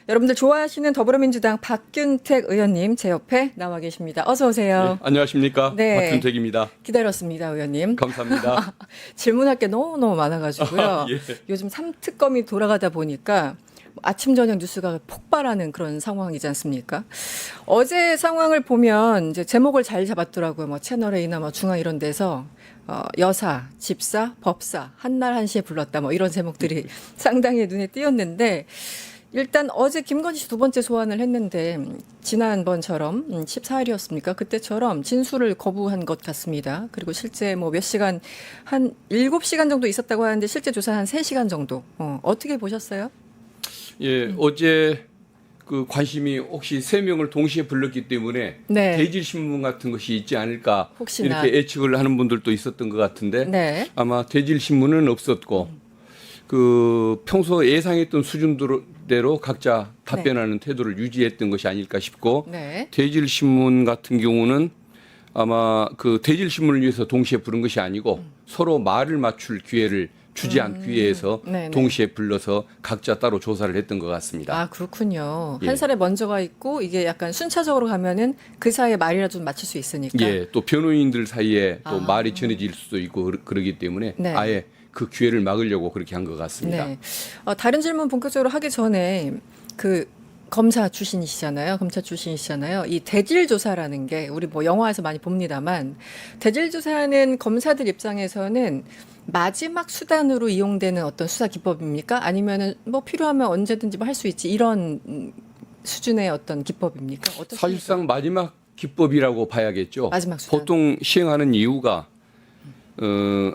여러분들 좋아하시는 더불어민주당 박균택 의원님 제 옆에 나와 계십니다. 어서 오세요. 네, 안녕하십니까. 네. 박균택입니다. 기다렸습니다, 의원님. 감사합니다. 질문할 게 너무너무 많아가지고요. 예. 요즘 삼특검이 돌아가다 보니까 아침 저녁 뉴스가 폭발하는 그런 상황이지 않습니까? 어제 상황을 보면 이제 제목을 잘 잡았더라고요. 뭐 채널A나 뭐 중앙 이런 데서 여사, 집사, 법사 한날 한시에 불렀다 뭐 이런 제목들이 상당히 눈에 띄었는데 일단 어제 김건희 씨 두 번째 소환을 했는데 지난번처럼 14일이었습니까? 그때처럼 진술을 거부한 것 같습니다. 그리고 실제 뭐 몇 시간 한 7시간 정도 있었다고 하는데 실제 조사는 한 3시간 정도. 어떻게 보셨어요? 예, 어제 그 관심이 혹시 3명을 동시에 불렀기 때문에 네. 대질 신문 같은 것이 있지 않을까 혹시나. 이렇게 예측을 하는 분들도 있었던 것 같은데 네. 아마 대질 신문은 없었고 그 평소 예상했던 수준대로 각자 답변하는 태도를 유지했던 것이 아닐까 싶고 네. 대질 신문 같은 경우는 아마 그 대질 신문을 위해서 동시에 부른 것이 아니고 서로 말을 맞출 기회를 주지 않기 위해서 네네. 동시에 불러서 각자 따로 조사를 했던 것 같습니다. 아, 그렇군요. 예. 한 살에 먼저가 있고 이게 약간 순차적으로 가면은 그 사이에 말이라도 좀 맞출 수 있으니까. 예, 또 변호인들 사이에 또 아. 말이 전해질 수도 있고 그러기 때문에 네. 아예 그 기회를 막으려고 그렇게 한 것 같습니다. 네. 다른 질문 본격적으로 하기 전에 그 검사 출신이시잖아요. 검찰 출신이시잖아요. 이 대질 조사라는 게 우리 뭐 영화에서 많이 봅니다만 대질 조사는 검사들 입장에서는 마지막 수단으로 이용되는 어떤 수사 기법입니까? 아니면은 뭐 필요하면 언제든지 뭐 할 수 있지 이런 수준의 어떤 기법입니까? 어떻습니까? 사실상 마지막 기법이라고 봐야겠죠. 마지막 수단. 보통 시행하는 이유가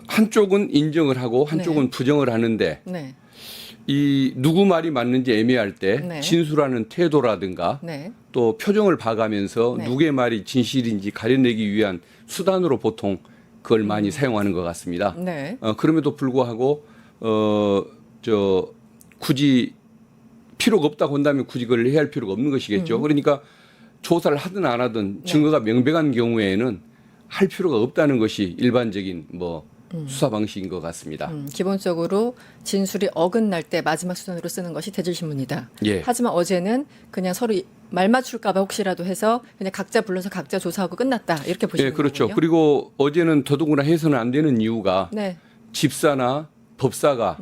한쪽은 인정을 하고 한쪽은 네. 부정을 하는데 네. 이 누구 말이 맞는지 애매할 때 네. 진술하는 태도라든가 네. 또 표정을 봐가면서 네. 누구의 말이 진실인지 가려내기 위한 수단으로 보통 그걸 많이 사용하는 것 같습니다. 네. 그럼에도 불구하고 굳이 필요가 없다고 한다면 굳이 그걸 해야 할 필요가 없는 것이겠죠. 그러니까 조사를 하든 안 하든 증거가 명백한 경우에는 할 필요가 없다는 것이 일반적인 뭐 수사 방식인 것 같습니다. 기본적으로 진술이 어긋날 때 마지막 수단으로 쓰는 것이 대질신문이다. 예. 하지만 어제는 그냥 서로 말 맞출까 봐 혹시라도 해서 그냥 각자 불러서 각자 조사하고 끝났다. 이렇게 보시는 예, 그렇죠. 거군요. 그리고 어제는 더더구나 해서는 안 되는 이유가 네. 집사나 법사가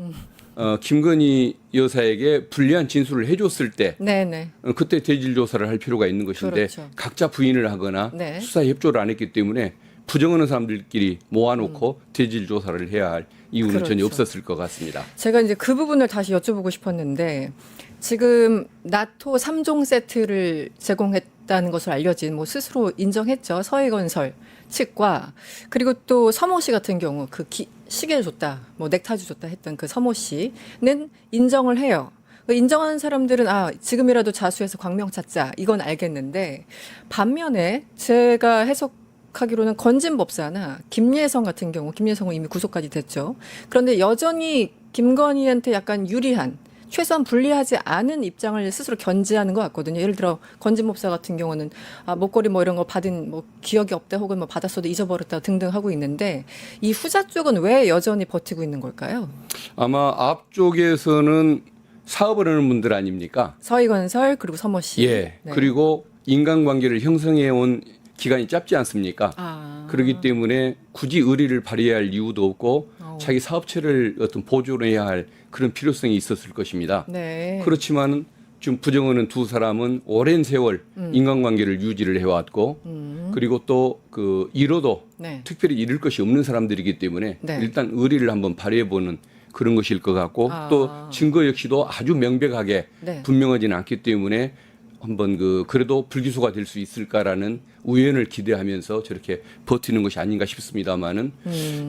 김건희 여사에게 불리한 진술을 해줬을 때 네, 네. 그때 대질 조사를 할 필요가 있는 것인데 그렇죠. 각자 부인을 하거나 네. 수사에 협조를 안 했기 때문에 부정하는 사람들끼리 모아놓고 대질 조사를 해야 할 이유는 그렇죠. 전혀 없었을 것 같습니다. 제가 이제 그 부분을 다시 여쭤보고 싶었는데 지금 나토 3종 세트를 제공했다는 것을 알려진 뭐 스스로 인정했죠. 서해건설 측과 그리고 또 서모 씨 같은 경우 그 시계를 줬다, 뭐 넥타이를 줬다 했던 그 서모 씨는 인정을 해요. 인정하는 사람들은 지금이라도 자수해서 광명 찾자 이건 알겠는데 반면에 제가 해석하기로는 건진 법사나 김예성 같은 경우 김예성은 이미 구속까지 됐죠. 그런데 여전히 김건희한테 약간 유리한 최소한 불리하지 않은 입장을 스스로 견지하는 것 같거든요. 예를 들어 건진 법사 같은 경우는 목걸이 뭐 이런 거 받은 뭐 기억이 없다 혹은 뭐 받았어도 잊어버렸다 등등 하고 있는데 이 후자 쪽은 왜 여전히 버티고 있는 걸까요? 아마 앞쪽에서는 사업을 하는 분들 아닙니까? 서희건설 그리고 서모 씨. 예. 네. 그리고 인간관계를 형성해 온 기간이 짧지 않습니까? 그렇기 때문에 굳이 의리를 발휘해야 할 이유도 없고 자기 사업체를 어떤 보존해야 할 그런 필요성이 있었을 것입니다. 네. 그렇지만 지금 부정하는 두 사람은 오랜 세월 인간관계를 유지를 해왔고 그리고 또 그 잃어도 네. 특별히 잃을 것이 없는 사람들이기 때문에 네. 일단 의리를 한번 발휘해보는 그런 것일 것 같고 또 증거 역시도 아주 명백하게 네. 분명하지는 않기 때문에 한번 그래도 불기소가 될 수 있을까라는 우연을 기대하면서 저렇게 버티는 것이 아닌가 싶습니다만은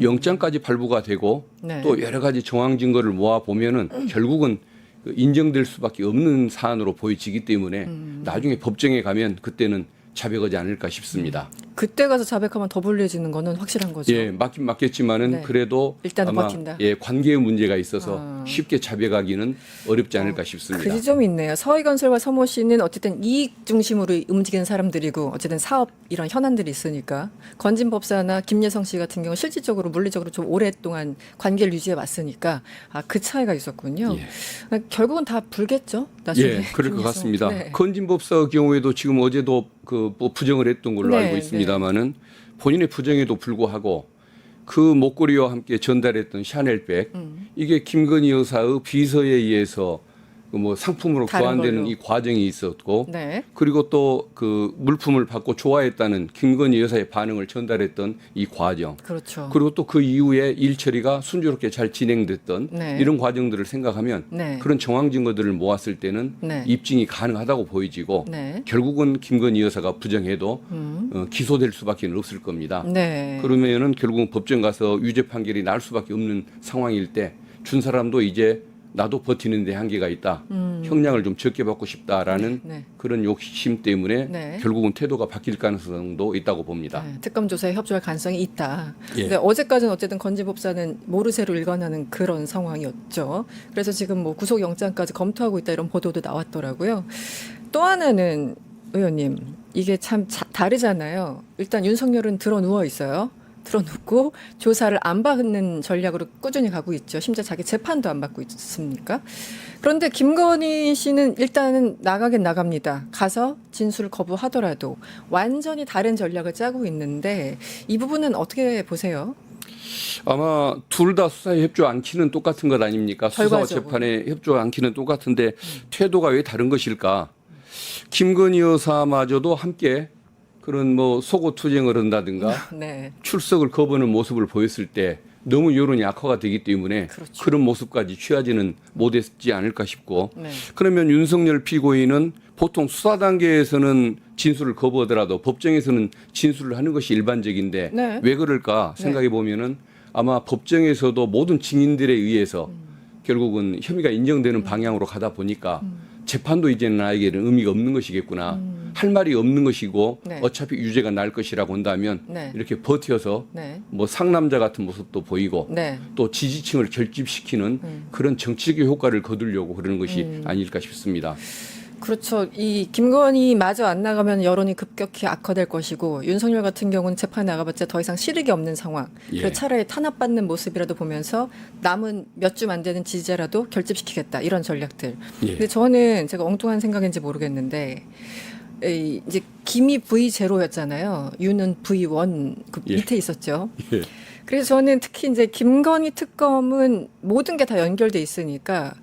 영장까지 발부가 되고 네. 또 여러 가지 정황 증거를 모아 보면은 결국은 인정될 수밖에 없는 사안으로 보여지기 때문에 나중에 법정에 가면 그때는 자백하지 않을까 싶습니다. 그때 가서 자백하면 더 불리해지는 거는 확실한 거죠. 예, 맞긴 맞겠지만은 네. 그래도 일단은 아마 버틴다. 예, 관계의 문제가 있어서 아. 쉽게 자백하기는 어렵지 않을까 싶습니다. 그 지점이 있네요. 서희건설과 서모 씨는 어쨌든 이익 중심으로 움직이는 사람들이고 어쨌든 사업 이런 현안들이 있으니까 건진법사나 김예성 씨 같은 경우 실질적으로 물리적으로 좀 오랫동안 관계를 유지해 왔으니까 그 차이가 있었군요. 예. 결국은 다 불겠죠. 나중에. 예, 그럴 것 김예성. 같습니다. 네. 건진법사 경우에도 지금 어제도 뭐 부정을 했던 걸로 네, 알고 있습니다만은 본인의 부정에도 불구하고 그 목걸이와 함께 전달했던 샤넬백 이게 김건희 여사의 비서에 의해서 그 뭐 상품으로 다른 교환되는 걸로. 이 과정이 있었고 네. 그리고 또 그 물품을 받고 좋아했다는 김건희 여사의 반응을 전달했던 이 과정 그렇죠. 그리고 또 그 이후에 일 처리가 순조롭게 잘 진행됐던 네. 이런 과정들을 생각하면 네. 그런 정황 증거들을 모았을 때는 네. 입증이 가능하다고 보여지고 네. 결국은 김건희 여사가 부정해도 기소될 수밖에 없을 겁니다. 네. 그러면은 결국은 법정 가서 유죄 판결이 날 수밖에 없는 상황일 때 준 사람도 이제 나도 버티는 데 한계가 있다. 형량을 좀 적게 받고 싶다라는 네. 그런 욕심 때문에 네. 결국은 태도가 바뀔 가능성도 있다고 봅니다. 네, 특검 조사에 협조할 가능성이 있다. 예. 근데 어제까지는 어쨌든 건진법사는 모르쇠로 일관하는 그런 상황이었죠. 그래서 지금 뭐 구속영장까지 검토하고 있다 이런 보도도 나왔더라고요. 또 하나는 의원님 이게 참 다르잖아요. 일단 윤석열은 들어 누워 있어요. 들어놓고 조사를 안 받는 전략으로 꾸준히 가고 있죠. 심지어 자기 재판도 안 받고 있습니까? 그런데 김건희 씨는 일단은 나가긴 나갑니다. 가서 진술을 거부하더라도 완전히 다른 전략을 짜고 있는데 이 부분은 어떻게 보세요? 아마 둘 다 수사에 협조 않기는 똑같은 것 아닙니까? 수사와 결과적으로. 재판에 협조 않기는 똑같은데 태도가 왜 다른 것일까? 김건희 여사마저도 함께 그런 뭐 속옷 투쟁을 한다든가 네. 출석을 거부하는 모습을 보였을 때 너무 여론이 악화가 되기 때문에 그렇죠. 그런 모습까지 취하지는 못했지 않을까 싶고 네. 그러면 윤석열 피고인은 보통 수사 단계에서는 진술을 거부하더라도 법정에서는 진술을 하는 것이 일반적인데 네. 왜 그럴까 생각해 보면은 아마 법정에서도 모든 증인들에 의해서 결국은 혐의가 인정되는 방향으로 가다 보니까 재판도 이제는 나에게는 의미가 없는 것이겠구나. 할 말이 없는 것이고 네. 어차피 유죄가 날 것이라고 한다면 네. 이렇게 버텨서 네. 뭐 상남자 같은 모습도 보이고 네. 또 지지층을 결집시키는 그런 정치적 효과를 거두려고 그러는 것이 아닐까 싶습니다. 그렇죠. 이 김건희 마저 안 나가면 여론이 급격히 악화될 것이고 윤석열 같은 경우는 재판에 나가봤자 더 이상 실익이 없는 상황. 예. 그래서 차라리 탄압받는 모습이라도 보면서 남은 몇 주 안 되는 지지자라도 결집시키겠다 이런 전략들. 예. 근데 저는 제가 엉뚱한 생각인지 모르겠는데 이제 김이 V0였잖아요. 유는 V1 그 예. 밑에 있었죠. 예. 그래서 저는 특히 이제 김건희 특검은 모든 게 다 연결돼 있으니까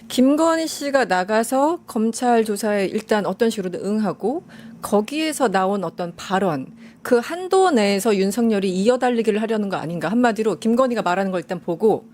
김건희 씨가 나가서 검찰 조사에 일단 어떤 식으로든 응하고 거기에서 나온 어떤 발언 그 한도 내에서 윤석열이 이어달리기를 하려는 거 아닌가. 한마디로 김건희가 말하는 걸 일단 보고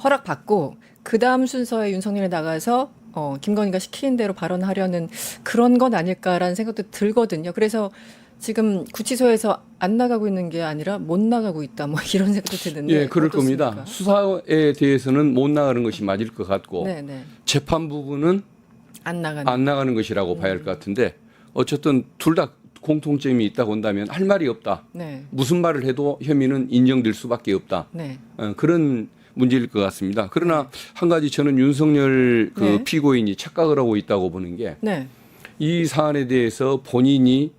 허락받고 그 다음 순서에 윤석열이 나가서 김건희가 시키는 대로 발언하려는 그런 건 아닐까라는 생각도 들거든요. 그래서 지금 구치소에서 안 나가고 있는 게 아니라 못 나가고 있다. 뭐 이런 생각도 드는데. 예, 그럴 어떻습니까? 겁니다. 수사에 대해서는 못 나가는 것이 맞을 것 같고 네네. 재판 부분은 안 나가는. 안 나가는 것이라고 봐야 할 것 같은데 어쨌든 둘 다 공통점이 있다고 한다면 할 말이 없다. 네. 무슨 말을 해도 혐의는 인정될 수밖에 없다. 네. 그런 문제일 것 같습니다. 그러나 한 가지 저는 윤석열 그 네. 피고인이 착각을 하고 있다고 보는 게 이 네. 사안에 대해서 본인이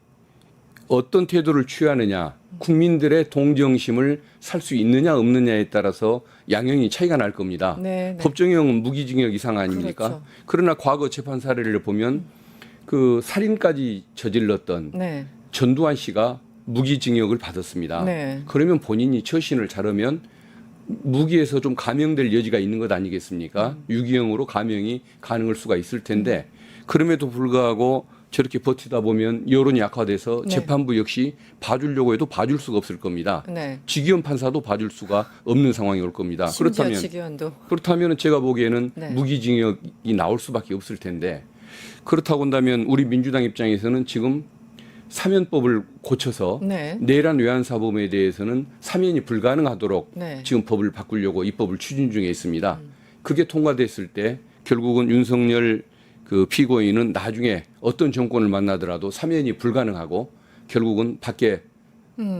어떤 태도를 취하느냐, 국민들의 동정심을 살 수 있느냐 없느냐에 따라서 양형이 차이가 날 겁니다. 네. 네. 법정형은 무기징역 이상 아닙니까? 그렇죠. 그러나 과거 재판 사례를 보면 그 살인까지 저질렀던 네. 전두환 씨가 무기징역을 받았습니다. 네. 그러면 본인이 처신을 잘하면 무기에서 좀 감형될 여지가 있는 것 아니겠습니까? 유기형으로 감형이 가능할 수가 있을 텐데 그럼에도 불구하고 저렇게 버티다 보면 여론이 약화돼서 네. 재판부 역시 봐주려고 해도 봐줄 수가 없을 겁니다. 네. 직위원 판사도 봐줄 수가 없는 상황이 올 겁니다. 심지어 직위원도. 그렇다면 제가 보기에는 네. 무기징역이 나올 수밖에 없을 텐데 그렇다고 한다면 우리 민주당 입장에서는 지금 사면법을 고쳐서 네. 내란 외환 사범에 대해서는 사면이 불가능하도록 네. 지금 법을 바꾸려고 입법을 추진 중에 있습니다. 그게 통과됐을 때 결국은 윤석열 그 피고인은 나중에 어떤 정권을 만나더라도 사면이 불가능하고 결국은 밖에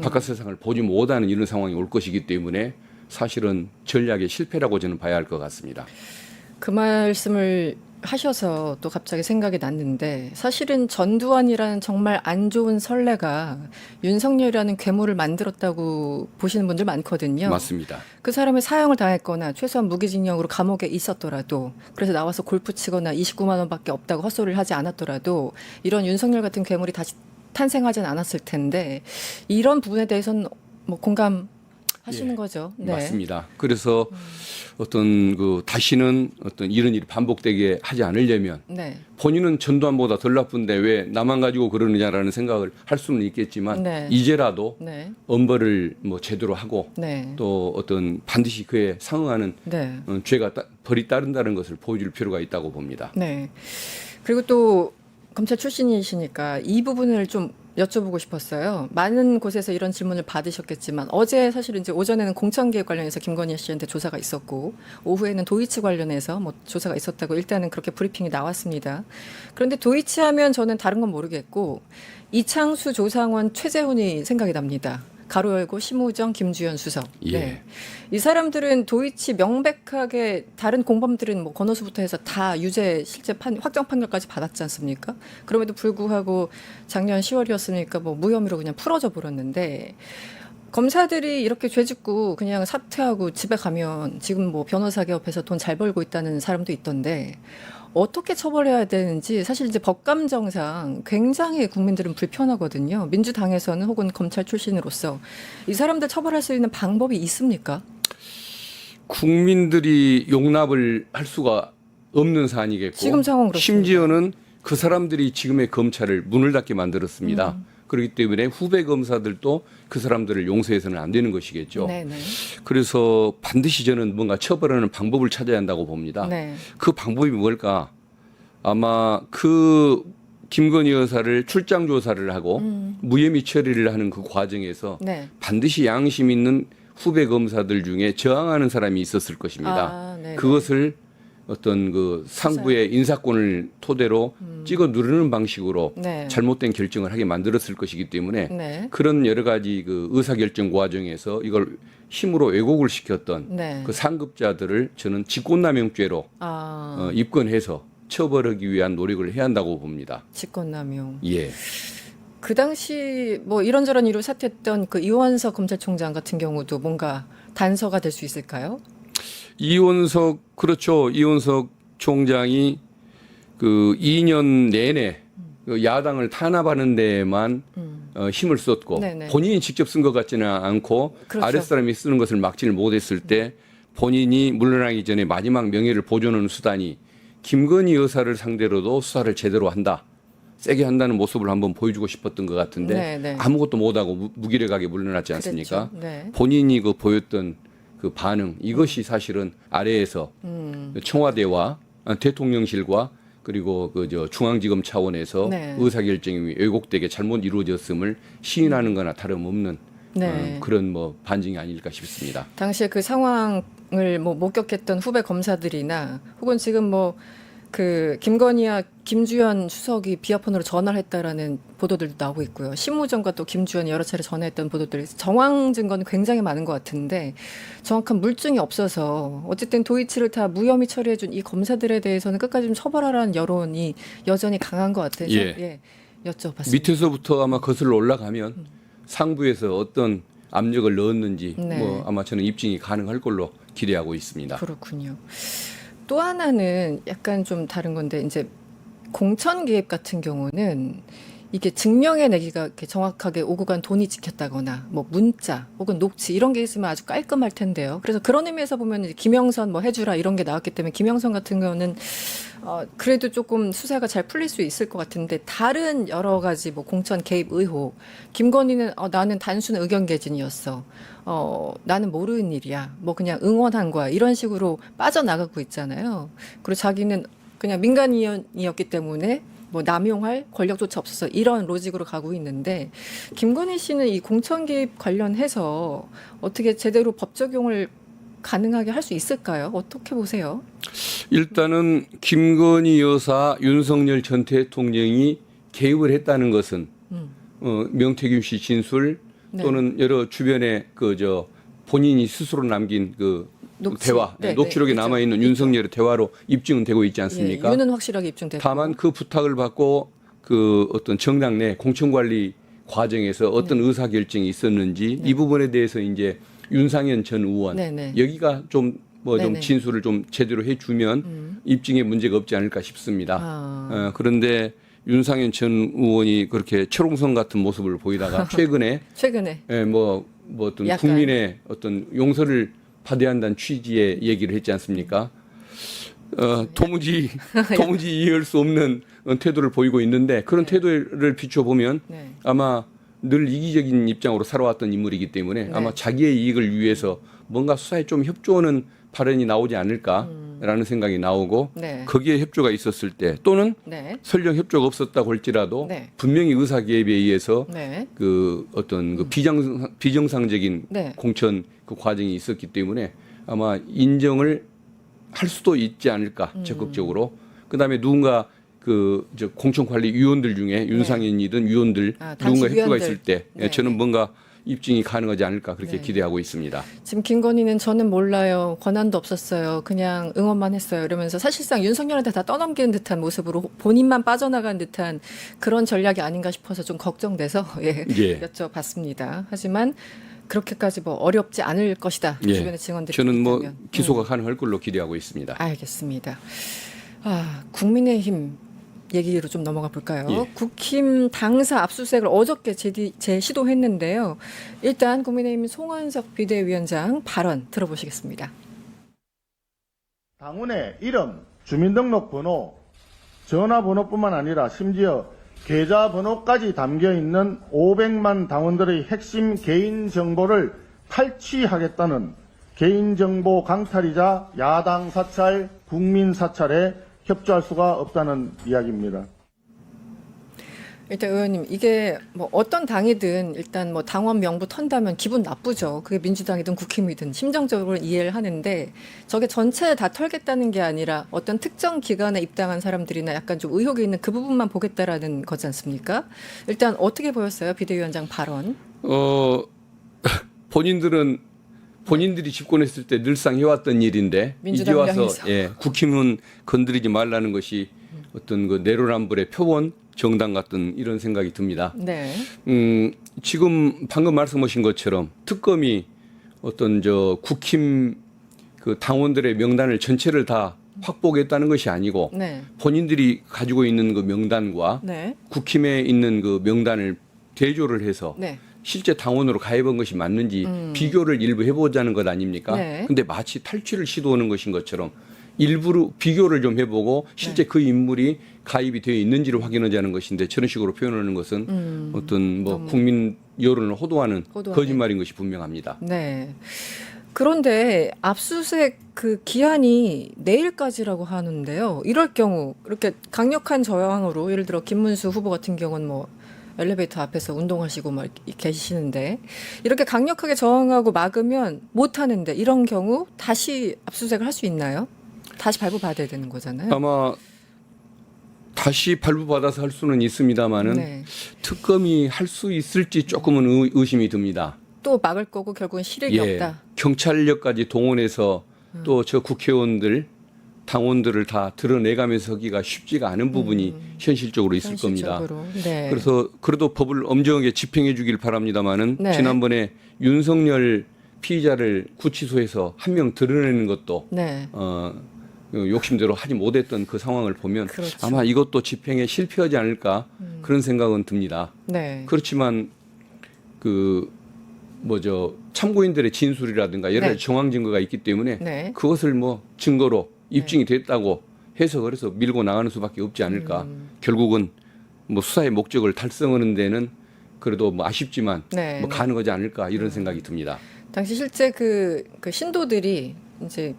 바깥 세상을 보지 못하는 이런 상황이 올 것이기 때문에 사실은 전략의 실패라고 저는 봐야 할 것 같습니다. 그 말씀을 하셔서 또 갑자기 생각이 났는데 사실은 전두환이라는 정말 안 좋은 선례가 윤석열이라는 괴물을 만들었다고 보시는 분들 많거든요. 맞습니다. 그 사람이 사형을 당했거나 최소한 무기징역으로 감옥에 있었더라도 그래서 나와서 골프 치거나 29만 원밖에 없다고 헛소리를 하지 않았더라도 이런 윤석열 같은 괴물이 다시 탄생하진 않았을 텐데 이런 부분에 대해서는 뭐 공감하시는 예, 거죠. 네. 맞습니다. 그래서 어떤 그 다시는 어떤 이런 일이 반복되게 하지 않으려면 네. 본인은 전두환보다 덜 나쁜데 왜 나만 가지고 그러느냐라는 생각을 할 수는 있겠지만 네. 이제라도 네. 엄벌을 뭐 제대로 하고 네. 또 어떤 반드시 그에 상응하는 네. 죄가 벌이 따른다는 것을 보여줄 필요가 있다고 봅니다. 네. 그리고 또 검찰 출신이시니까 이 부분을 좀 여쭤보고 싶었어요. 많은 곳에서 이런 질문을 받으셨겠지만 어제 사실은 이제 오전에는 공천개혁 관련해서 김건희 씨한테 조사가 있었고 오후에는 도이치 관련해서 뭐 조사가 있었다고 일단은 그렇게 브리핑이 나왔습니다. 그런데 도이치 하면 저는 다른 건 모르겠고 이창수, 조상원, 최재훈이 생각이 납니다. 가로 열고 심우정, 김주현 수석. 예. 네. 이 사람들은 도이치 명백하게 다른 공범들은 뭐 권오수부터 해서 다 유죄 실제 확정 판결까지 받았지 않습니까? 그럼에도 불구하고 작년 10월이었으니까 뭐 무혐의로 그냥 풀어져 버렸는데 검사들이 이렇게 죄 짓고 그냥 사퇴하고 집에 가면 지금 뭐 변호사 개업해서 돈 잘 벌고 있다는 사람도 있던데 어떻게 처벌해야 되는지 사실 이제 법감정상 굉장히 국민들은 불편하거든요. 민주당에서는 혹은 검찰 출신으로서 이 사람들 처벌할 수 있는 방법이 있습니까? 국민들이 용납을 할 수가 없는 사안이겠고 지금 상황 그렇습니다. 심지어는 그 사람들이 지금의 검찰을 문을 닫게 만들었습니다. 그렇기 때문에 후배 검사들도 그 사람들을 용서해서는 안 되는 것이겠죠. 네네. 그래서 반드시 저는 뭔가 처벌하는 방법을 찾아야 한다고 봅니다. 네. 그 방법이 뭘까? 아마 그 김건희 여사를 출장 조사를 하고 무혐의 처리를 하는 그 과정에서 네. 반드시 양심 있는 후배 검사들 중에 저항하는 사람이 있었을 것입니다. 아, 네네. 그것을 어떤 그 상부의 인사권을 토대로 찍어 누르는 방식으로 네. 잘못된 결정을 하게 만들었을 것이기 때문에 네. 그런 여러 가지 그 의사결정 과정에서 이걸 힘으로 왜곡을 시켰던 네. 그 상급자들을 저는 직권남용죄로 아, 입건해서 처벌하기 위한 노력을 해야 한다고 봅니다. 직권남용. 예. 그 당시 뭐 이런저런 이유로 사퇴했던 그 이원석 검찰총장 같은 경우도 뭔가 단서가 될 수 있을까요? 이원석 그렇죠. 이원석 총장이 그 2년 내내 그 야당을 탄압하는 데에만 힘을 썼고 네네. 본인이 직접 쓴 것 같지는 않고 그렇죠. 아랫사람이 쓰는 것을 막지를 못했을 때 본인이 물러나기 전에 마지막 명예를 보존하는 수단이 김건희 여사를 상대로도 수사를 제대로 한다. 세게 한다는 모습을 한번 보여주고 싶었던 것 같은데 네네. 아무것도 못하고 무기력하게 물러났지 않습니까? 그랬죠. 네. 본인이 그 보였던 그 반응 이것이 사실은 아래에서 청와대와 대통령실과 그리고 그 저 중앙지검 차원에서 네. 의사결정이 왜곡되게 잘못 이루어졌음을 시인하는 거나 다름없는 네. 그런 뭐 반증이 아닐까 싶습니다. 당시에 그 상황을 뭐 목격했던 후배 검사들이나 혹은 지금 뭐 그 김건희와 김주현 수석이 비아폰으로 전화를 했다라는 보도들도 나오고 있고요. 심우정과 또 김주현이 여러 차례 전화했던 보도들이 정황 증거는 굉장히 많은 것 같은데 정확한 물증이 없어서 어쨌든 도이치를 다 무혐의 처리해준 이 검사들에 대해서는 끝까지 좀 처벌하라는 여론이 여전히 강한 것 같아서 예. 여쭤봤습니다. 밑에서부터 아마 거슬러 올라가면 상부에서 어떤 압력을 넣었는지 네. 뭐 아마 저는 입증이 가능할 걸로 기대하고 있습니다. 그렇군요. 또 하나는 약간 좀 다른 건데 이제 공천 개입 같은 경우는 이게 증명해내기가 이렇게 정확하게 오고 간 돈이 찍혔다거나 뭐 문자 혹은 녹취 이런 게 있으면 아주 깔끔할 텐데요. 그래서 그런 의미에서 보면 이제 김영선 뭐 해주라 이런 게 나왔기 때문에 김영선 같은 경우는 그래도 조금 수사가 잘 풀릴 수 있을 것 같은데 다른 여러 가지 뭐 공천 개입 의혹 김건희는 나는 단순 의견 개진이었어. 나는 모르는 일이야. 뭐 그냥 응원한 거야. 이런 식으로 빠져나가고 있잖아요. 그리고 자기는 그냥 민간인이었기 때문에 뭐 남용할 권력조차 없어서 이런 로직으로 가고 있는데 김건희 씨는 이 공천 개입 관련해서 어떻게 제대로 법 적용을 가능하게 할 수 있을까요? 어떻게 보세요? 일단은 김건희 여사 윤석열 전 대통령이 개입을 했다는 것은 명태균 씨 진술 네. 또는 여러 주변에 본인이 스스로 남긴 대화, 네, 녹취록에 네, 남아 있는 있죠. 윤석열의 대화로 입증은 되고 있지 않습니까? 예, 유는 확실하게 입증됐고. 다만 그 부탁을 받고 어떤 정당 내 공천관리 과정에서 어떤 의사결정이 있었는지 이 부분에 대해서 이제 윤상현 전 의원 네네. 여기가 좀 네네. 진술을 좀 제대로 해주면 입증에 문제가 없지 않을까 싶습니다. 그런데 윤상현 전 의원이 그렇게 철옹성 같은 모습을 보이다가 최근에 어떤 약간. 국민의 어떤 용서를 받아야 한다는 취지의 얘기를 했지 않습니까? 도무지 이해할 수 없는 태도를 보이고 있는데 그런 태도를 비춰보면 네. 아마 늘 이기적인 입장으로 살아왔던 인물이기 때문에 네. 아마 자기의 이익을 위해서 뭔가 수사에 좀 협조하는 발언이 나오지 않을까라는 생각이 나오고 네. 거기에 협조가 있었을 때 또는 네. 설령 협조가 없었다고 할지라도 네. 분명히 의사 개입에 의해서 네. 어떤 비정상적인 네. 공천 과정이 있었기 때문에 아마 인정을 할 수도 있지 않을까 적극적으로. 그다음에 누군가 공천관리위원들 중에 윤상현이든 위원들 당시 누군가 협조가 위원들. 있을 때 네. 저는 뭔가 입증이 가능하지 않을까 그렇게 네. 기대하고 있습니다. 지금 김건희는 저는 몰라요. 권한도 없었어요. 그냥 응원만 했어요. 이러면서 사실상 윤석열한테 다 떠넘기는 듯한 모습으로 본인만 빠져나간 듯한 그런 전략이 아닌가 싶어서 좀 걱정돼서 예. 여쭤봤습니다. 하지만 그렇게까지 어렵지 않을 것이다. 예. 주변의 증언들이 저는 있다면. 기소가 가능할 걸로 기대하고 있습니다. 알겠습니다. 국민의힘 얘기로 좀 넘어가 볼까요? 예. 국힘 당사 압수수색을 어저께 재시도했는데요. 일단 국민의힘 송원석 비대위원장 발언 들어보시겠습니다. 당원의 이름, 주민등록번호, 전화번호뿐만 아니라 심지어 계좌번호까지 담겨있는 500만 당원들의 핵심 개인정보를 탈취하겠다는 개인정보 강탈이자 야당 사찰, 국민 사찰에 협조할 수가 없다는 이야기입니다. 일단 의원님, 이게 어떤 당이든 일단 당원 명부 턴다면 기분 나쁘죠. 그게 민주당이든 국힘이든 심정적으로 이해를 하는데 저게 전체 다 털겠다는 게 아니라 어떤 특정 기관에 입당한 사람들이나 약간 좀 의혹이 있는 그 부분만 보겠다라는 거지 않습니까? 일단 어떻게 보였어요? 비대위원장 발언. 본인들이 집권했을 때 늘상 해왔던 일인데 이제 와서 국힘은 건드리지 말라는 것이 어떤 내로남불의 표본 정당 같은 이런 생각이 듭니다. 네. 지금 방금 말씀하신 것처럼 특검이 어떤 국힘 당원들의 명단을 전체를 다 확보하겠다는 것이 아니고 네. 본인들이 가지고 있는 명단과 네. 국힘에 있는 명단을 대조를 해서 네. 실제 당원으로 가입한 것이 맞는지 비교를 일부 해보자는 것 아닙니까? 네. 근데 마치 탈취를 시도하는 것인 것처럼 일부러 비교를 좀 해보고 실제 그 인물이 가입이 되어 있는지를 확인하자는 것인데 저런 식으로 표현하는 것은 어떤 국민 여론을 호도하는 거짓말인 것이 분명합니다. 네. 그런데 압수수색 그 기한이 내일까지라고 하는데요. 이럴 경우 이렇게 강력한 저항으로 예를 들어 김문수 후보 같은 경우는 엘리베이터 앞에서 운동하시고 계시는데 이렇게 강력하게 저항하고 막으면 못 하는데 이런 경우 다시 압수수색을 할 수 있나요? 다시 발부받아야 되는 거잖아요. 아마 다시 발부받아서 할 수는 있습니다만은 네. 특검이 할 수 있을지 조금은 의심이 듭니다. 또 막을 거고 결국은 실력이 없다. 경찰력까지 동원해서 또 저 국회의원들 당원들을 다 드러내가면서 하기가 쉽지가 않은 부분이 현실적으로 있을 겁니다. 네. 그래서 그래도 법을 엄정하게 집행해 주길 바랍니다마는 네. 지난번에 윤석열 피의자를 구치소에서 한 명 드러내는 것도 네. 욕심대로 하지 못했던 그 상황을 보면 그렇죠. 아마 이것도 집행에 실패하지 않을까 그런 생각은 듭니다. 네. 그렇지만 참고인들의 진술이라든가 여러 가지 정황 증거가 있기 때문에 네. 그것을 증거로 입증이 됐다고 해서 그래서 밀고 나가는 수밖에 없지 않을까. 결국은 수사의 목적을 달성하는 데는 그래도 아쉽지만 네. 가능하지 않을까 이런 생각이 듭니다. 당시 실제 그 신도들이 이제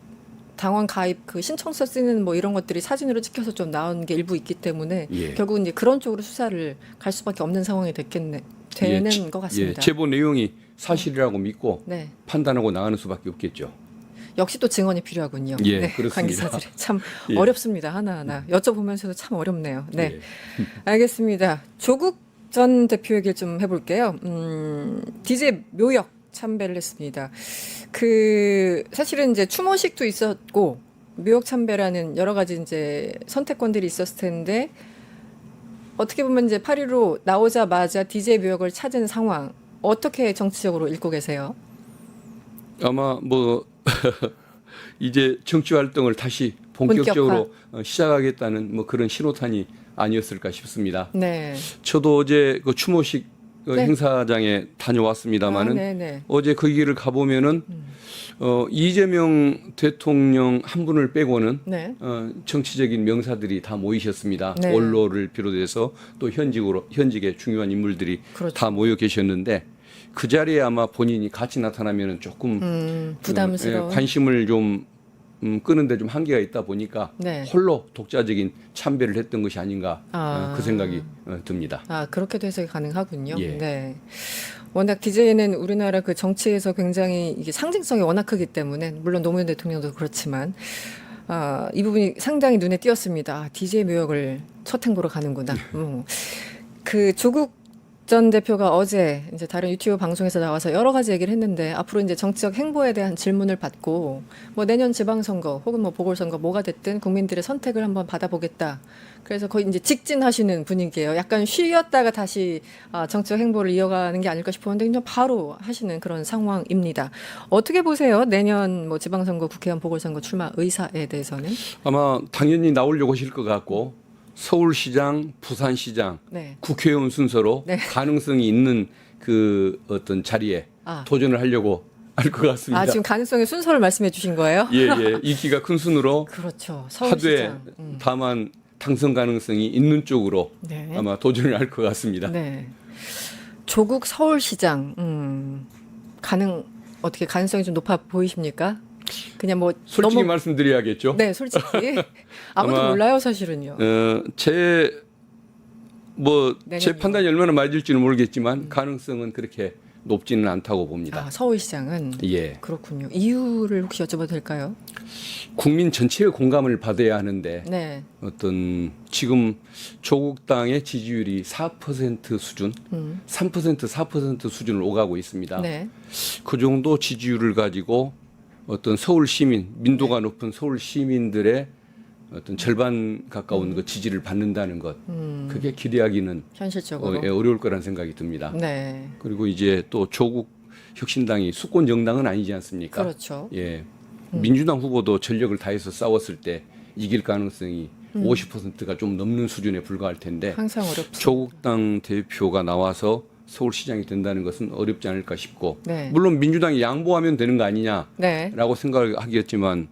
당원 가입 신청서 쓰는 이런 것들이 사진으로 찍혀서 좀 나온 게 일부 있기 때문에 결국은 이제 그런 쪽으로 수사를 갈 수밖에 없는 상황이 되는 것 같습니다. 제보 내용이 사실이라고 믿고 네. 판단하고 나가는 수밖에 없겠죠. 역시 또 증언이 필요하군요. 그렇습니다. 관계자들이 참 어렵습니다. 하나하나 여쭤보면서도 참 어렵네요. 네, 예. 알겠습니다. 조국 전 대표 얘기를 좀 해볼게요. DJ 묘역 참배를 했습니다. 사실은 이제 추모식도 있었고, 묘역 참배라는 여러 가지 이제 선택권들이 있었을 텐데, 어떻게 보면 이제 8.15 나오자마자 DJ 묘역을 찾은 상황, 어떻게 정치적으로 읽고 계세요? 아마 뭐 이제 정치 활동을 다시 본격적으로 시작하겠다는 뭐 그런 신호탄이 아니었을까 싶습니다. 네. 저도 어제 그 추모식 네. 행사장에 다녀왔습니다마는 네네. 어제 그 길을 가보면은 이재명 대통령 한 분을 빼고는 네. 정치적인 명사들이 다 모이셨습니다. 네. 원로를 비롯해서 또 현직의 중요한 인물들이 그렇죠. 다 모여 계셨는데 그 자리에 아마 본인이 같이 나타나면은 조금 부담스러운. 관심을 좀 끄는데 좀 한계가 있다 보니까 네. 홀로 독자적인 참배를 했던 것이 아닌가 그 생각이 듭니다. 아, 그렇게도 해석이 가능하군요. 예. 네. 워낙 DJ는 우리나라 그 정치에서 굉장히 이게 상징성이 워낙 크기 때문에, 물론 노무현 대통령도 그렇지만, 이 부분이 상당히 눈에 띄었습니다. DJ 묘역을 첫 행보로 가는구나. 그 조국 전 대표가 어제 이제 다른 유튜브 방송에서 나와서 여러 가지 얘기를 했는데, 앞으로 이제 정치적 행보에 대한 질문을 받고, 뭐 내년 지방선거 혹은 뭐 보궐선거 뭐가 됐든 국민들의 선택을 한번 받아보겠다. 그래서 거의 이제 직진하시는 분위기예요. 약간 쉬었다가 다시 정치적 행보를 이어가는 게 아닐까 싶었는데 그냥 바로 하시는 그런 상황입니다. 어떻게 보세요? 내년 뭐 지방선거, 국회의원 보궐선거 출마 의사에 대해서는? 아마 당연히 나오려고 하실 것 같고 서울시장, 부산시장, 네. 국회의원 순서로 네. 가능성이 있는 그 어떤 자리에 도전을 하려고 할 것 같습니다. 지금 가능성의 순서를 말씀해 주신 거예요? 예, 인기가 큰 순으로 그렇죠. 하되 서울시장. 다만 당선 가능성이 있는 쪽으로 네. 아마 도전을 할 것 같습니다. 네. 조국 서울시장 어떻게 가능성이 좀 높아 보이십니까? 그냥 뭐 솔직히 말씀드려야겠죠. 네, 솔직히 아무도 아마, 몰라요, 사실은요. 제 내년이요. 판단이 얼마나 맞을지는 모르겠지만 가능성은 그렇게 높지는 않다고 봅니다. 서울시장은 예. 그렇군요. 이유를 혹시 여쭤봐도 될까요? 국민 전체의 공감을 받아야 하는데 네. 어떤 지금 조국 당의 지지율이 4% 수준, 3% 4% 수준을 오가고 있습니다. 네. 그 정도 지지율을 가지고 어떤 서울 시민, 민도가 높은 서울 시민들의 어떤 절반 가까운 그 지지를 받는다는 것, 그게 기대하기는 현실적으로 어려울 거라는 생각이 듭니다. 네. 그리고 이제 또 조국 혁신당이 수권 정당은 아니지 않습니까? 그렇죠. 예, 민주당 후보도 전력을 다해서 싸웠을 때 이길 가능성이 50%가 좀 넘는 수준에 불과할 텐데 항상 어렵습니다. 조국당 대표가 나와서 서울시장이 된다는 것은 어렵지 않을까 싶고 네. 물론 민주당이 양보하면 되는 거 아니냐라고 네. 생각을 하겠지만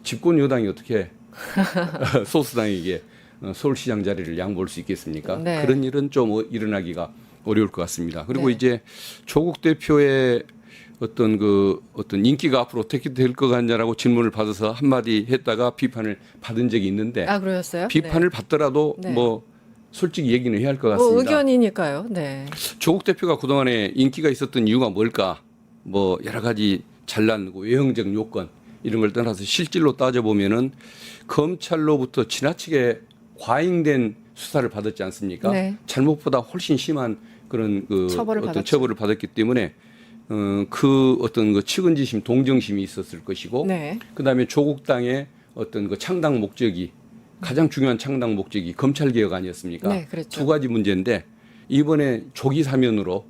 집권 여당이 어떻게 소수당에게 서울시장 자리를 양보할 수 있겠습니까? 네. 그런 일은 좀 일어나기가 어려울 것 같습니다. 그리고 네. 이제 조국 대표의 어떤 인기가 앞으로 어떻게 될 것 같냐라고 질문을 받아서 한마디 했다가 비판을 받은 적이 있는데 그러셨어요? 비판을 받더라도 네. 뭐 솔직히 얘기는 해야 할 것 뭐 같습니다. 의견이니까요. 네. 조국 대표가 그동안에 인기가 있었던 이유가 뭘까? 뭐 여러 가지 잘난 외형적 요건 이런 걸 떠나서 실질로 따져보면은 검찰로부터 지나치게 과잉된 수사를 받았지 않습니까? 네. 잘못보다 훨씬 심한 그런 처벌을 어떤 받았죠. 처벌을 받았기 때문에 그 어떤 그 측은지심, 동정심이 있었을 것이고, 네. 그다음에 조국당의 어떤 그 창당 목적이 가장 중요한 창당 목적이 검찰 개혁 아니었습니까? 네, 그랬죠. 두 가지 문제인데 이번에 조기 사면으로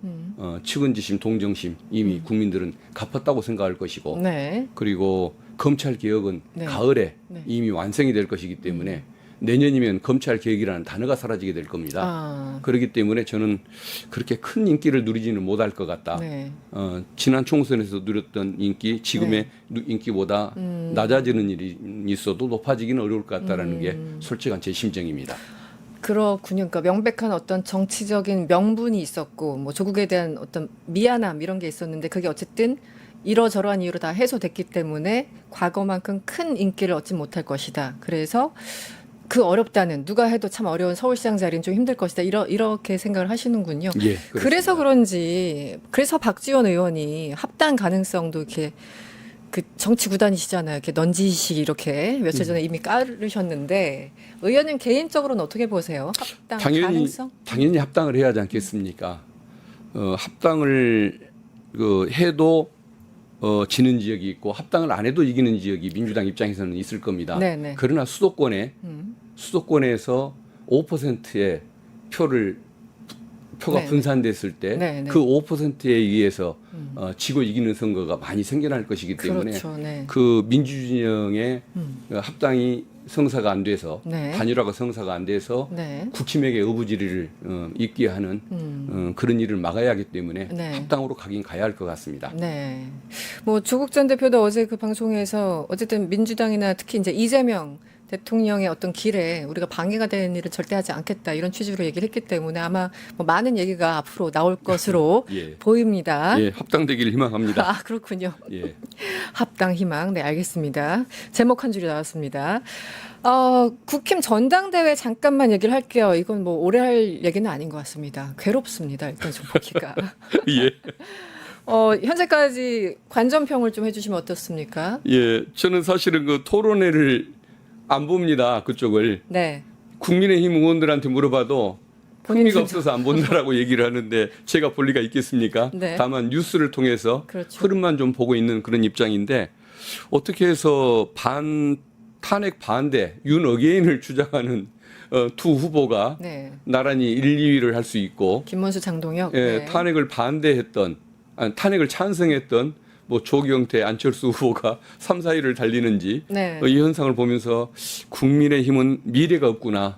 측은지심, 동정심 이미 국민들은 갚았다고 생각할 것이고, 네. 그리고 검찰 개혁은 네. 가을에 네. 이미 완성이 될 것이기 때문에 내년이면 검찰 개혁이라는 단어가 사라지게 될 겁니다. 그렇기 때문에 저는 그렇게 큰 인기를 누리지는 못할 것 같다. 네. 지난 총선에서 누렸던 인기, 지금의 인기보다 낮아지는 일이 있어도 높아지기는 어려울 것 같다라는 게 솔직한 제 심정입니다. 그렇군요. 그러니까 명백한 어떤 정치적인 명분이 있었고, 뭐 조국에 대한 어떤 미안함 이런 게 있었는데 그게 어쨌든 이러저러한 이유로 다 해소됐기 때문에 과거만큼 큰 인기를 얻지 못할 것이다. 그래서 그 어렵다는, 누가 해도 참 어려운 서울시장 자리는 좀 힘들 것이다. 이렇게 생각을 하시는군요. 예, 그래서 그런지, 그래서 박지원 의원이 합당 가능성도 이렇게 그 정치 구단이시잖아요. 이렇게 넌지시 이렇게 며칠 전에 이미 깔으셨는데 의원님 개인적으로는 어떻게 보세요? 합당 가능성? 당연히 합당을 해야 하지 않겠습니까? 합당을 해도 지는 지역이 있고 합당을 안 해도 이기는 지역이 민주당 입장에서는 있을 겁니다. 네네. 그러나 수도권에서 5%의 표가 네. 분산됐을 때 네, 네. 그 5%에 의해서 지고 이기는 선거가 많이 생겨날 것이기 때문에 그렇죠. 네. 그 민주진영의 합당이 성사가 안 돼서 네. 단일화가 성사가 안 돼서 네. 국힘에게 의부지리를 있게 하는 그런 일을 막아야 하기 때문에 네. 합당으로 가긴 가야 할 것 같습니다. 네. 뭐 조국 전 대표도 어제 그 방송에서 어쨌든 민주당이나 특히 이제 이재명 대통령의 어떤 길에 우리가 방해가 되는 일은 절대 하지 않겠다 이런 취지로 얘기를 했기 때문에 아마 뭐 많은 얘기가 앞으로 나올 것으로 예. 보입니다. 예, 합당되기를 희망합니다. 아, 그렇군요. 예. 합당 희망. 네, 알겠습니다. 제목 한 줄이 나왔습니다. 국힘 전당대회 잠깐만 얘기를 할게요. 이건 뭐 오래 할 얘기는 아닌 것 같습니다. 괴롭습니다. 일단 좀 보기가. 예. 현재까지 관전평을 좀 해주시면 어떻습니까? 예, 저는 사실은 그 토론회를 안 봅니다. 그쪽을. 네. 국민의힘 의원들한테 물어봐도 흥미가 본인은 없어서 안 본다라고 얘기를 하는데 제가 볼 리가 있겠습니까? 네. 다만 뉴스를 통해서 그렇죠. 흐름만 좀 보고 있는 그런 입장인데 어떻게 해서 탄핵 반대 윤 어게인을 주장하는 두 후보가 네. 나란히 1, 2위를 할 수 있고 김문수 장동혁. 예, 네. 탄핵을 찬성했던 뭐 조경태, 안철수 후보가 3, 4위를 달리는지 네. 이 현상을 보면서 국민의힘은 미래가 없구나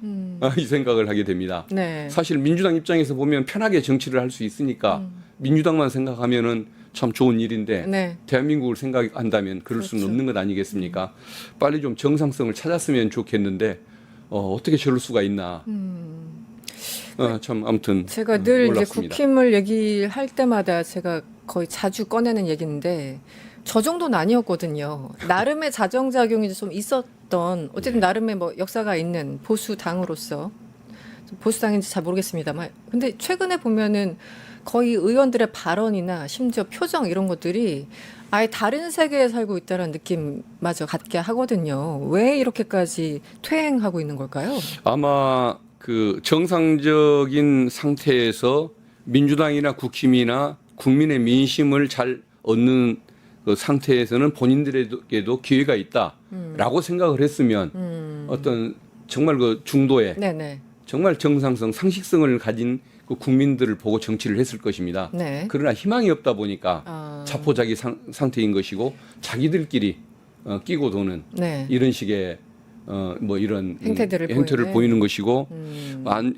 이 생각을 하게 됩니다. 네. 사실 민주당 입장에서 보면 편하게 정치를 할 수 있으니까 민주당만 생각하면은 참 좋은 일인데 네. 대한민국을 생각한다면 그럴 수는 그렇죠. 없는 것 아니겠습니까? 빨리 좀 정상성을 찾았으면 좋겠는데 어떻게 저럴 수가 있나? 참 아무튼 제가 늘 이제 놀랍습니다. 국힘을 얘기할 때마다 제가 거의 자주 꺼내는 얘기인데 저 정도는 아니었거든요. 나름의 자정작용이 좀 있었던 어쨌든 나름의 뭐 역사가 있는 보수 당으로서 보수 당인지 잘 모르겠습니다만 근데 최근에 보면은 거의 의원들의 발언이나 심지어 표정 이런 것들이 아예 다른 세계에 살고 있다는 느낌마저 갖게 하거든요. 왜 이렇게까지 퇴행하고 있는 걸까요? 아마 그 정상적인 상태에서 민주당이나 국힘이나 국민의 민심을 잘 얻는 그 상태에서는 본인들에게도 기회가 있다라고 생각을 했으면 어떤 정말 그 중도에 네네. 정말 정상성, 상식성을 가진 그 국민들을 보고 정치를 했을 것입니다. 네. 그러나 희망이 없다 보니까 자포자기 상태인 것이고 자기들끼리 끼고 도는 네. 이런 식의 뭐 이런 행태들을 보이는. 보이는 것이고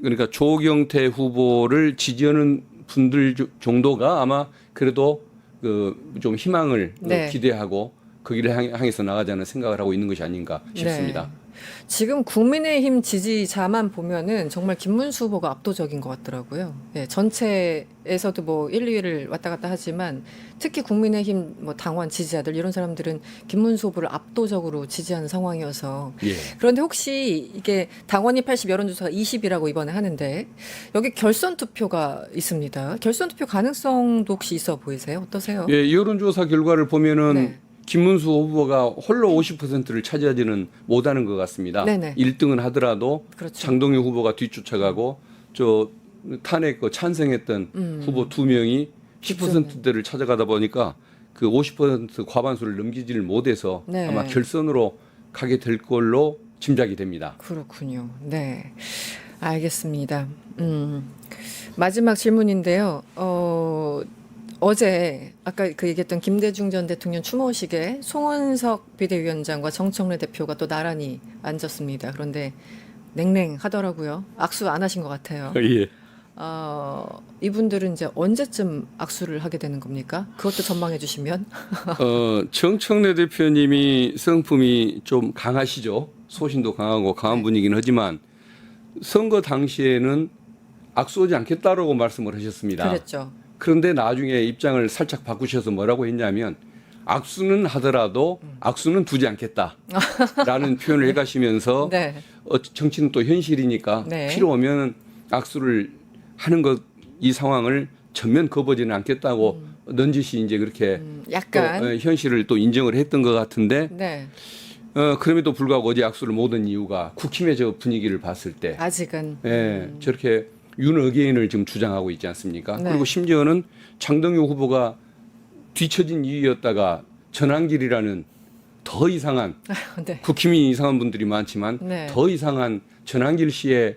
그러니까 조경태 후보를 지지하는 분들 정도가 아마 그래도 그 좀 희망을 네. 기대하고 그 길을 향해서 나가자는 생각을 하고 있는 것이 아닌가 싶습니다. 네. 지금 국민의힘 지지자만 보면은 정말 김문수 후보가 압도적인 것 같더라고요. 네, 전체에서도 뭐 1, 2위를 왔다 갔다 하지만 특히 국민의힘 뭐 당원 지지자들 이런 사람들은 김문수 후보를 압도적으로 지지하는 상황이어서 예. 그런데 혹시 이게 당원이 80, 여론조사가 20이라고 이번에 하는데 여기 결선 투표가 있습니다. 결선 투표 가능성도 혹시 있어 보이세요? 어떠세요? 예, 여론조사 결과를 보면은 네. 김문수 후보가 홀로 50%를 차지하지는 못하는 것 같습니다. 네네. 1등은 하더라도 그렇죠. 장동혁 후보가 뒤쫓아가고 저 탄핵 찬성했던 후보 2명이 10%대를 찾아가다 보니까 그 50% 과반수를 넘기지를 못해서 네. 아마 결선으로 가게 될 걸로 짐작이 됩니다. 그렇군요. 네. 알겠습니다. 마지막 질문인데요. 어제 아까 그 얘기했던 김대중 전 대통령 추모식에 송원석 비대위원장과 정청래 대표가 또 나란히 앉았습니다. 그런데 냉랭하더라고요. 악수 안 하신 것 같아요. 예. 이분들은 이제 언제쯤 악수를 하게 되는 겁니까? 그것도 전망해 주시면. 정청래 대표님이 성품이 좀 강하시죠. 소신도 강하고 강한 네. 분이긴 하지만 선거 당시에는 악수하지 않겠다라고 말씀을 하셨습니다. 그랬죠. 그런데 나중에 입장을 살짝 바꾸셔서 뭐라고 했냐면 악수는 하더라도 악수는 두지 않겠다라는 표현을 해가시면서 네. 정치는 또 현실이니까 네. 필요 오면 악수를 하는 것 이 상황을 전면 거부하지는 않겠다고 넌지시 이제 그렇게 약간. 또, 현실을 또 인정을 했던 것 같은데 네. 그럼에도 불구하고 어제 악수를 못 한 이유가 국힘의 저 분위기를 봤을 때 아직은. 저렇게 윤어게인을 지금 주장하고 있지 않습니까? 네. 그리고 심지어는 장동유 후보가 뒤처진 이유였다가 전환길이라는 더 이상한 네. 국힘이 이상한 분들이 많지만 네. 더 이상한 전환길 씨의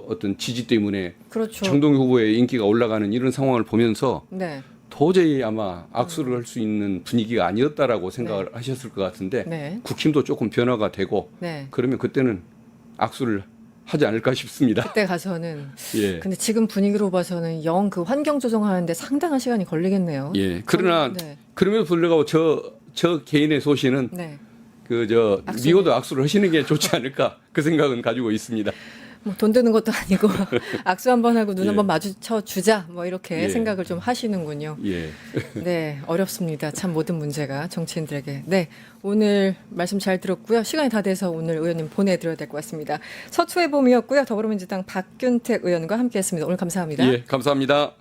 어떤 지지 때문에 그렇죠. 장동유 후보의 인기가 올라가는 이런 상황을 보면서 네. 도저히 아마 악수를 할 수 있는 분위기가 아니었다라고 생각을 하셨을 것 같은데 네. 국힘도 조금 변화가 되고 네. 그러면 그때는 악수를 하지 않을까 싶습니다. 그때 가서는. 예. 근데 지금 분위기로 봐서는 영 그 환경 조성하는데 상당한 시간이 걸리겠네요. 예. 그러나 네. 그럼에도 불구하고 저 개인의 소신은 네. 그 미워도 악수를 하시는 게 좋지 않을까 그 생각은 가지고 있습니다. 뭐 돈 드는 것도 아니고 악수 한번 하고 눈 예. 한번 마주쳐 주자 뭐 이렇게 예. 생각을 좀 하시는군요. 예. 네, 어렵습니다. 참 모든 문제가 정치인들에게. 네, 오늘 말씀 잘 들었고요. 시간이 다 돼서 오늘 의원님 보내드려야 될 것 같습니다. 서초의 봄이었고요. 더불어민주당 박균택 의원과 함께했습니다. 오늘 감사합니다. 예. 감사합니다.